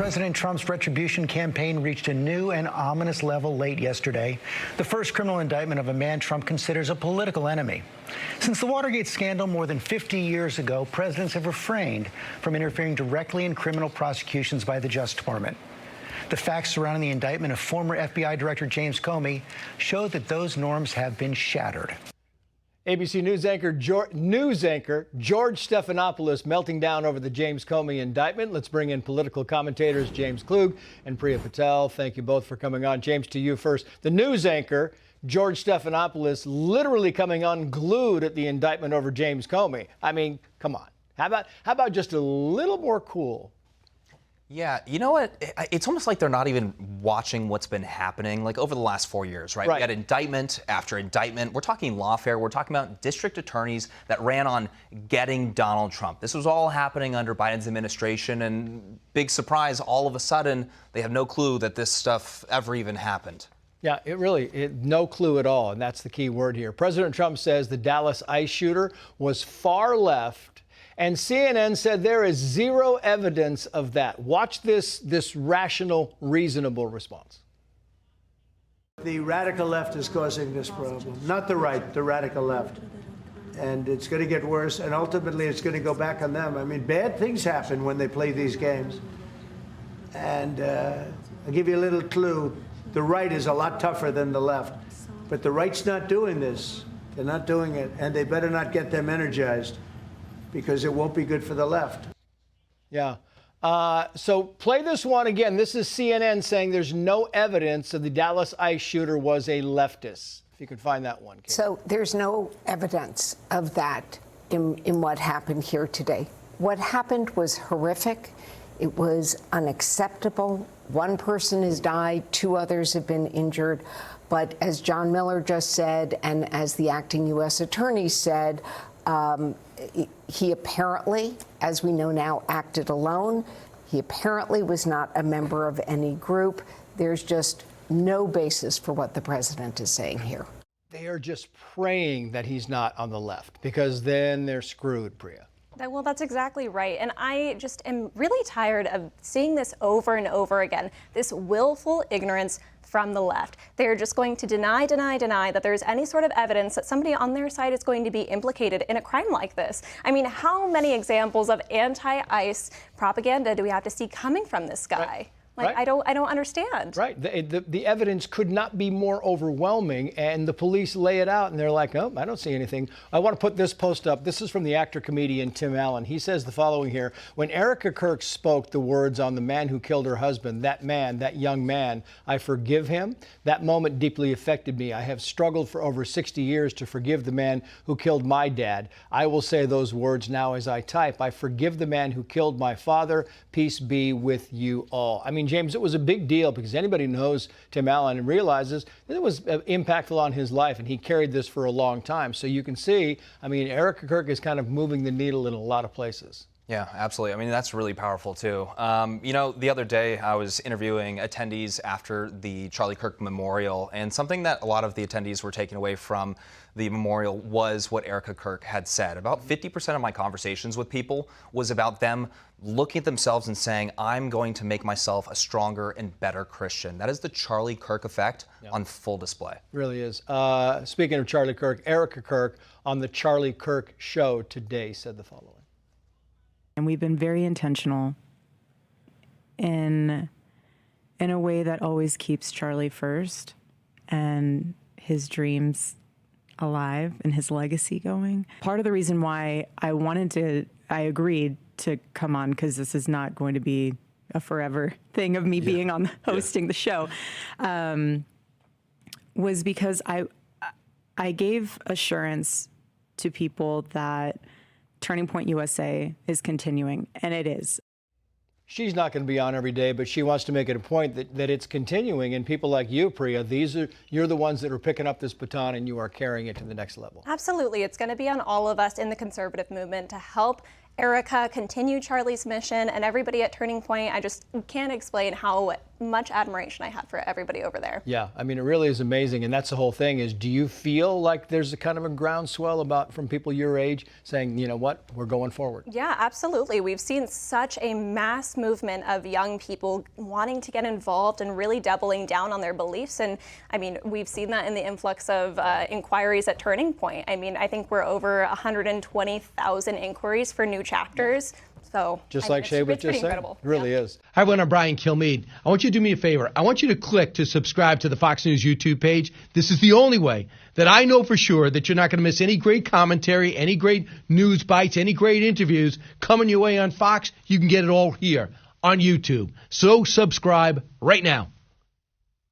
President Trump's retribution campaign reached a new and ominous level late yesterday. The first criminal indictment of a man Trump considers a political enemy. Since the Watergate scandal more than 50 years ago, presidents have refrained from interfering directly in criminal prosecutions by the Justice Department. The facts surrounding the indictment of former FBI Director James Comey show that those norms have been shattered. ABC News anchor George Stephanopoulos melting down over the James Comey indictment. Let's bring in political commentators James Klug and Priya Patel. Thank you both for coming on. James, to you first. The news anchor George Stephanopoulos literally coming unglued at the indictment over James Comey. I mean, come on. How about just a little more cool? Yeah, you know what? It's almost like they're not even watching what's been happening, like over the last 4 years, right? We had indictment after indictment. We're talking lawfare. We're talking about district attorneys that ran on getting Donald Trump. This was all happening under Biden's administration, and big surprise, all of a sudden, they have no clue that this stuff ever even happened. Yeah, no clue at all, and that's the key word here. President Trump says the Dallas ICE shooter was far left, and CNN said there is zero evidence of that. Watch this rational, reasonable response. The radical left is causing this problem, not the right, the radical left. And it's going to get worse, and ultimately it's going to go back on them. I mean, bad things happen when they play these games. And I'll give you a little clue. The right is a lot tougher than the left. But the right's not doing this. They're not doing it, and they better not get them energized, because it won't be good for the left. Yeah. So play this one again. This is CNN saying there's no evidence that the Dallas ICE shooter was a leftist. If you could find that one, Kate. So there's no evidence of that in what happened here today. What happened was horrific. It was unacceptable. One person has died, 2 others have been injured. But as John Miller just said, and as the acting U.S. attorney said, he apparently, as we know now, acted alone. He apparently was not a member of any group. There's just no basis for what the president is saying here. They are just praying that he's not on the left, because then they're screwed, Priya. Well, that's exactly right. And I just am really tired of seeing this over and over again, this willful ignorance from the left. They're just going to deny that there's any sort of evidence that somebody on their side is going to be implicated in a crime like this. I mean, how many examples of anti-ICE propaganda do we have to see coming from this guy? Right. Like, right. I don't understand. Right. The evidence could not be more overwhelming, and the police lay it out, and they're like, oh, I don't see anything. I want to put this post up. This is from the actor-comedian Tim Allen. He says the following here. When Erika Kirk spoke the words on the man who killed her husband, that man, that young man, I forgive him, that moment deeply affected me. I have struggled for over 60 years to forgive the man who killed my dad. I will say those words now as I type. I forgive the man who killed my father. Peace be with you all. I mean, James, it was a big deal because anybody who knows Tim Allen and realizes that it was impactful on his life, and he carried this for a long time. So you can see, I mean, Erika Kirk is kind of moving the needle in a lot of places. Yeah, absolutely. I mean, that's really powerful, too. You know, the other day I was interviewing attendees after the Charlie Kirk Memorial, and something that a lot of the attendees were taking away from the memorial was what Erika Kirk had said. About 50% of my conversations with people was about them looking at themselves and saying, I'm going to make myself a stronger and better Christian. That is the Charlie Kirk effect on full display. Really is. Speaking of Charlie Kirk, Erika Kirk on the Charlie Kirk Show today said the following. And we've been very intentional in a way that always keeps Charlie first and his dreams alive and his legacy going. Part of the reason why I agreed to come on, because this is not going to be a forever thing of me being on hosting the show, was because I gave assurance to people that Turning Point USA is continuing, and it is. She's not going to be on every day, but she wants to make it a point that it's continuing. And people like you, Priya, you're the ones that are picking up this baton, and you are carrying it to the next level. Absolutely. It's going to be on all of us in the conservative movement to help Erika continue Charlie's mission, and everybody at Turning Point. I just can't explain how much admiration I have for everybody over there. Yeah, I mean, it really is amazing. And that's the whole thing is, do you feel like there's a kind of a groundswell from people your age saying, you know what, we're going forward? Yeah, absolutely. We've seen such a mass movement of young people wanting to get involved and really doubling down on their beliefs. And I mean, we've seen that in the influx of inquiries at Turning Point. I mean, I think we're over 120,000 inquiries for new chapters. So, just like Shay was just saying, it really is. Hi, everyone. I'm Brian Kilmeade. I want you to do me a favor. I want you to click to subscribe to the Fox News YouTube page. This is the only way that I know for sure that you're not going to miss any great commentary, any great news bites, any great interviews coming your way on Fox. You can get it all here on YouTube. So subscribe right now.